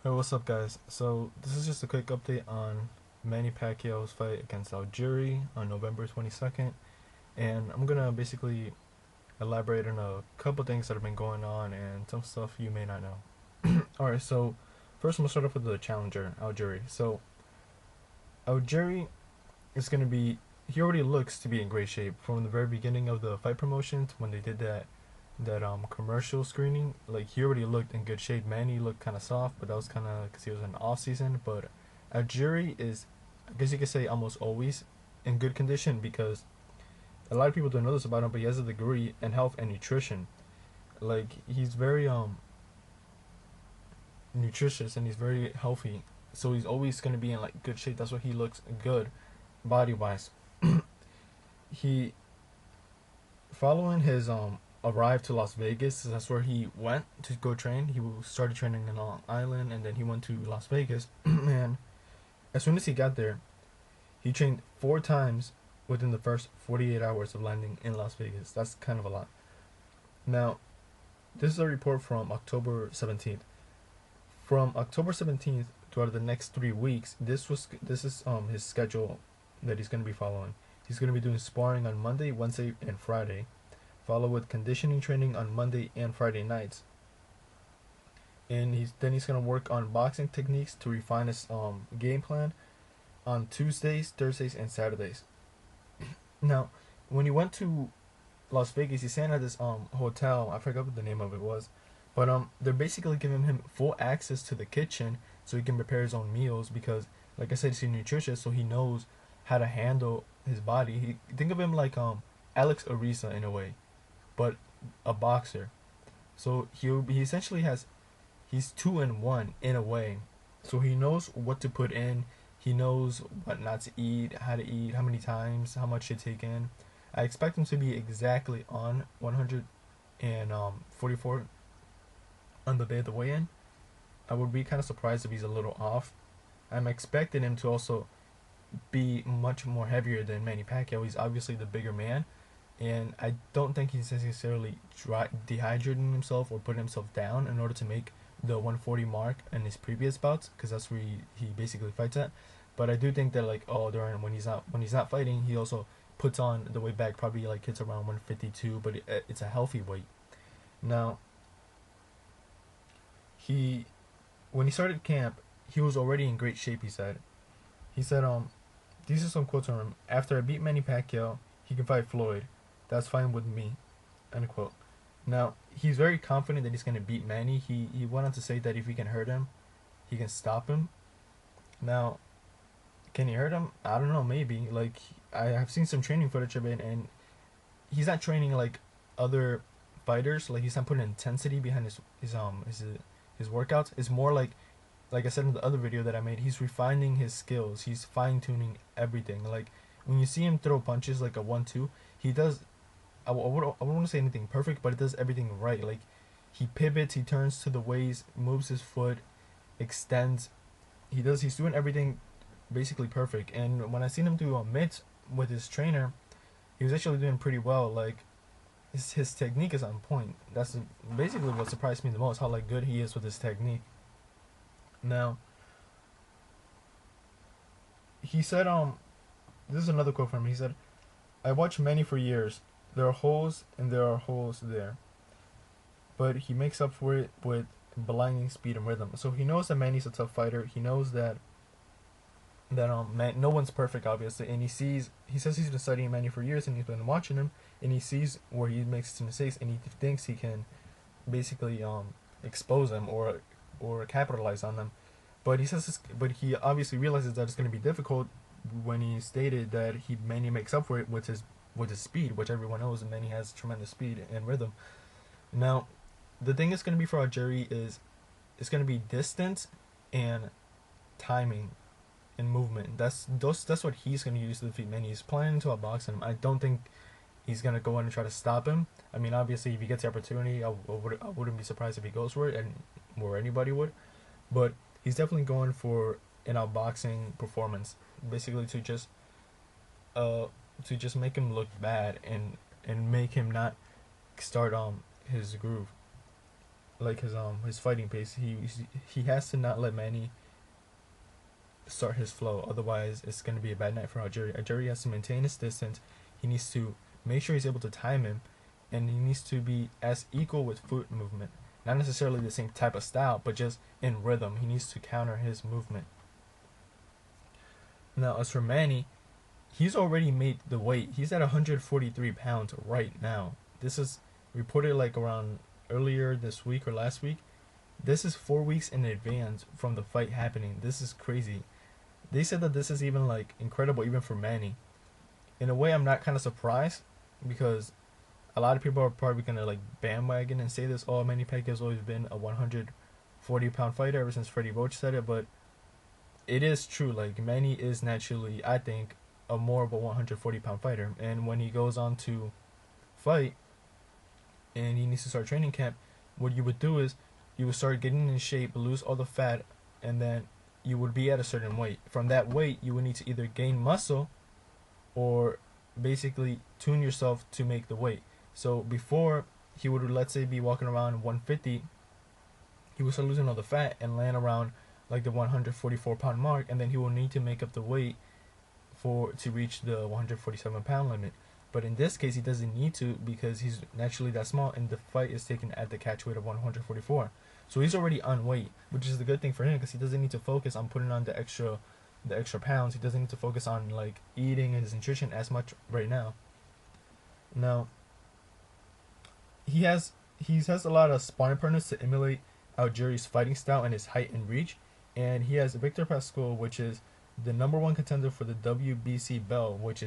Hey, what's up, guys? So, this is just a quick update on Manny Pacquiao's fight against Algieri on November 22nd. And I'm gonna basically elaborate on a couple things that have been going on and some stuff you may not know. Alright, so first I'm gonna start off with the challenger, Algieri. So, Algieri is gonna be, he already looks to be in great shape from the very beginning of the fight promotions when they did that commercial screening. Like, he already looked in good shape. Manny looked kind of soft, but that was kind of because he was in off season. But Algieri is, I guess you could say, almost always in good condition because a lot of people don't know this about him, but he has a degree in health and nutrition. Like, he's very nutritious and he's very healthy, so he's always gonna be in like good shape. That's why he looks good body wise. He, following his arrive to Las Vegas, that's where he went to go train. He started training in Long Island, and then he went to Las Vegas. And as soon as he got there, he trained 4 times within the first 48 hours of landing in Las Vegas. That's kind of a lot. Now, this is a report from October 17th. From October 17th throughout the next 3 weeks, this is his schedule that he's going to be following. He's going to be doing sparring on Monday, Wednesday, and Friday, followed with conditioning training on Monday and Friday nights. And he's gonna work on boxing techniques to refine his game plan on Tuesdays, Thursdays, and Saturdays. Now, when he went to Las Vegas, he's staying at this hotel. I forgot what the name of it was, but they're basically giving him full access to the kitchen so he can prepare his own meals because, like I said, he's nutritious, so he knows how to handle his body. Think of him like Alex Ariza in a way, but a boxer. So he essentially has, he's 2 in 1 in a way. So he knows what to put in. He knows what not to eat, how many times, how much to take in. I expect him to be exactly on 144 on the day of the weigh-in. I would be kind of surprised if he's a little off. I'm expecting him to also be much more heavier than Manny Pacquiao. He's obviously the bigger man, and I don't think he's necessarily dehydrating himself or putting himself down in order to make the 140 mark in his previous bouts, because that's where he basically fights at. But I do think that, like, during when he's not fighting, he also puts on the weight back, probably like hits around 152, but it's a healthy weight. Now, he when he started camp, he was already in great shape. He said these are some quotes from him. After I beat Manny Pacquiao, he can fight Floyd. That's fine with me. End quote. Now, he's very confident that he's going to beat Manny. He went on to say that if he can hurt him, he can stop him. Now, can he hurt him? I don't know, maybe. Like, I have seen some training footage of it, and he's not training like other fighters. Like, he's not putting intensity behind his workouts. It's more like I said in the other video that I made, he's refining his skills. He's fine tuning everything. Like, when you see him throw punches like a 1-2, he does. I wouldn't want to say anything perfect, but he does everything right. Like, he pivots, he turns to the waist, moves his foot, extends. He's doing everything basically perfect. And when I seen him do a mitts with his trainer, he was actually doing pretty well. Like, his technique is on point. That's basically what surprised me the most, how like good he is with his technique. Now, he said this is another quote from him. He said, I watched Manny for years. There are holes and there are holes there. But he makes up for it with blinding speed and rhythm. So he knows that Manny's a tough fighter. He knows that man, no one's perfect, obviously, and he says he's been studying Manny for years and he's been watching him, and he sees where he makes his mistakes, and he thinks he can basically expose them or capitalize on them. But he obviously realizes that it's going to be difficult when he stated that Manny makes up for it with his speed, which everyone knows, and Manny has tremendous speed and rhythm. Now, the thing is going to be for Algieri is it's going to be distance and timing and movement. That's what he's going to use to defeat Manny. He's planning to outbox him. I don't think he's going to go in and try to stop him. I mean, obviously, if he gets the opportunity, I wouldn't be surprised if he goes for it, and or anybody would. But he's definitely going for an outboxing performance, basically to just make him look bad and make him not start his groove. like his fighting pace. He has to not let Manny start his flow. Otherwise, it's going to be a bad night for Algieri. Algieri has to maintain his distance. He needs to make sure he's able to time him, and he needs to be as equal with foot movement. Not necessarily the same type of style, but just in rhythm. He needs to counter his movement. Now, as for Manny, he's already made the weight. He's at 143 pounds right now. This is reported like around earlier this week or last week. This is 4 weeks in advance from the fight happening. This is crazy. They said that this is even like incredible even for Manny. In a way, I'm not kind of surprised because a lot of people are probably gonna like bandwagon and say this. Oh, Manny Pacquiao's always been a 140-pound fighter ever since Freddie Roach said it, but it is true. Like Manny is naturally, I think, a more of a 140-pound fighter, and when he goes on to fight and he needs to start training camp, what you would do is you would start getting in shape, lose all the fat, and then you would be at a certain weight. From that weight, you would need to either gain muscle or basically tune yourself to make the weight. So before he would, let's say, be walking around 150, he would start losing all the fat and land around like the 144-pound mark, and then he will need to make up the weight to reach the 147-pound limit. But in this case, he doesn't need to because he's naturally that small, and the fight is taken at the catch weight of 144. So he's already on weight, which is the good thing for him because he doesn't need to focus on putting on the extra pounds. He doesn't need to focus on like eating and his nutrition as much right now. Now, he has a lot of sparring partners to emulate Algieri's fighting style and his height and reach, and he has Victor Pascal, which is the number one contender for the WBC belt, which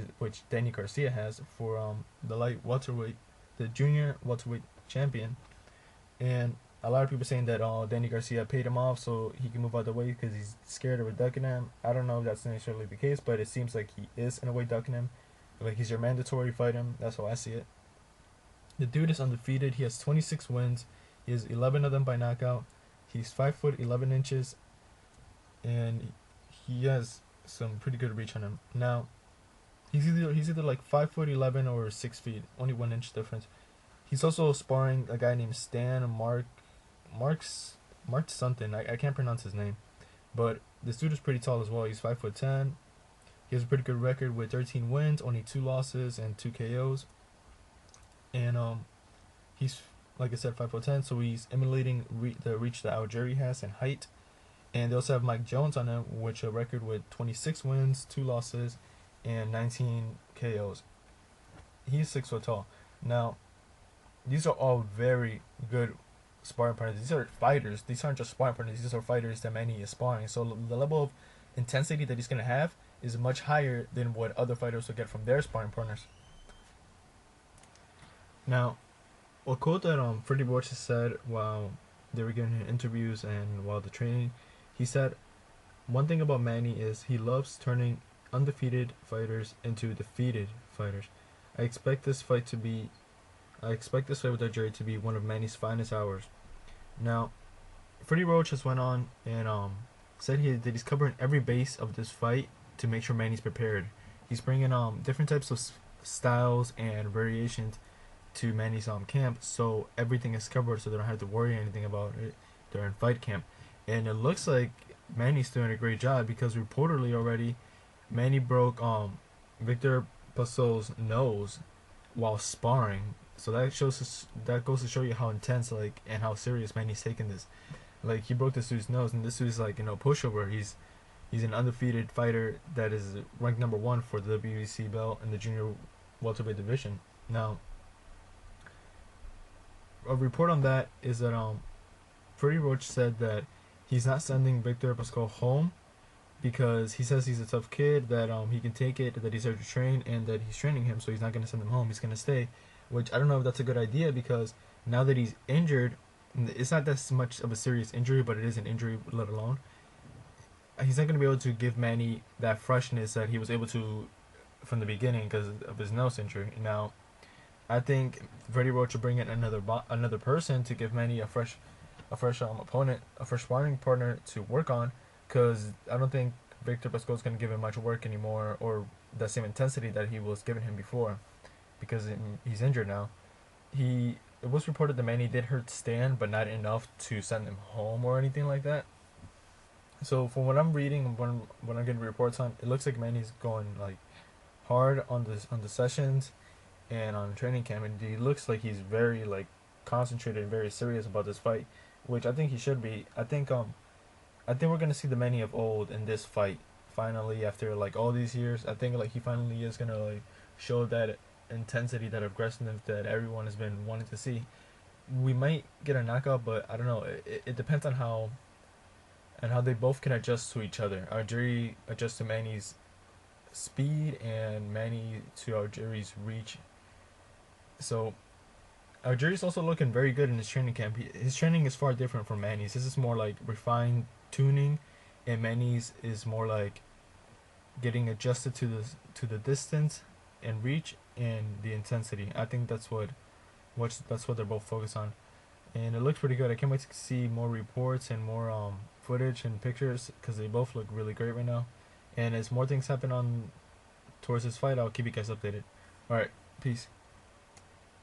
Danny Garcia has for the light welterweight, the junior welterweight champion, and a lot of people saying that Danny Garcia paid him off so he can move out the way because he's scared of ducking him. I don't know if that's necessarily the case, but it seems like he is in a way ducking him. Like he's your mandatory fight him. That's how I see it. The dude is undefeated. He has 26 wins. He has 11 of them by knockout. He's 5'11", and he has some pretty good reach on him. Now, he's either like 5'11" or 6 feet, only 1 inch difference. He's also sparring a guy named Stan Marks something. I can't pronounce his name, but this dude is pretty tall as well. He's 5'10". He has a pretty good record with 13 wins, only 2 losses and 2 KOs. And he's, like I said, 5'10", so he's emulating the reach that Algieri has and height. And they also have Mike Jones on him, which a record with 26 wins, 2 losses, and 19 KOs. He's 6 foot tall. Now, these are all very good sparring partners. These are fighters. These aren't just sparring partners. These are fighters that Manny is sparring. So the level of intensity that he's going to have is much higher than what other fighters will get from their sparring partners. Now, a quote that Freddie Roach said while they were giving him interviews and while the training, he said, "One thing about Manny is he loves turning undefeated fighters into defeated fighters. I expect this fight with Algieri to be one of Manny's finest hours." Now, Freddie Roach has went on and said that he's covering every base of this fight to make sure Manny's prepared. He's bringing different types of styles and variations to Manny's camp, so everything is covered, so they don't have to worry anything about it during fight camp. And it looks like Manny's doing a great job because reportedly already Manny broke Victor Pascal's nose while sparring. So that goes to show you how intense and how serious Manny's taking this. Like he broke this dude's nose, and this dude's pushover. He's an undefeated fighter that is ranked number 1 for the WBC belt in the junior welterweight division. Now, a report on that is that Freddie Roach said that he's not sending Victor Pascal home because he says he's a tough kid, that he can take it, that he's there to train, and that he's training him, so he's not going to send him home. He's going to stay, which I don't know if that's a good idea because now that he's injured, it's not that much of a serious injury, but it is an injury, let alone. He's not going to be able to give Manny that freshness that he was able to from the beginning because of his nose injury. Now, I think Freddie Roach will bring in another person to give Manny a fresh opponent, a fresh sparring partner to work on, because I don't think Victor Pascal is going to give him much work anymore or the same intensity that he was giving him before because he's injured now. He it was reported that Manny did hurt Stan, but not enough to send him home or anything like that. So from what I'm reading, when I'm getting reports on, it looks like Manny's going like hard on the sessions and on training camp, and he looks like he's very like concentrated and very serious about this fight, which I think he should be. I think we're gonna see the Manny of old in this fight finally after like all these years. I think like he finally is gonna like show that intensity, that aggressiveness that everyone has been wanting to see. We might get a knockout, but I don't know. It depends on how they both can adjust to each other. Algieri adjusts to Manny's speed and Manny to Algieri's reach. So Algieri's also looking very good in his training camp. His training is far different from Manny's. This is more like refined tuning, and Manny's is more like getting adjusted to the distance and reach and the intensity. I think that's what they're both focused on, and it looks pretty good. I can't wait to see more reports and more footage and pictures because they both look really great right now. And as more things happen on towards this fight, I'll keep you guys updated. All right, peace.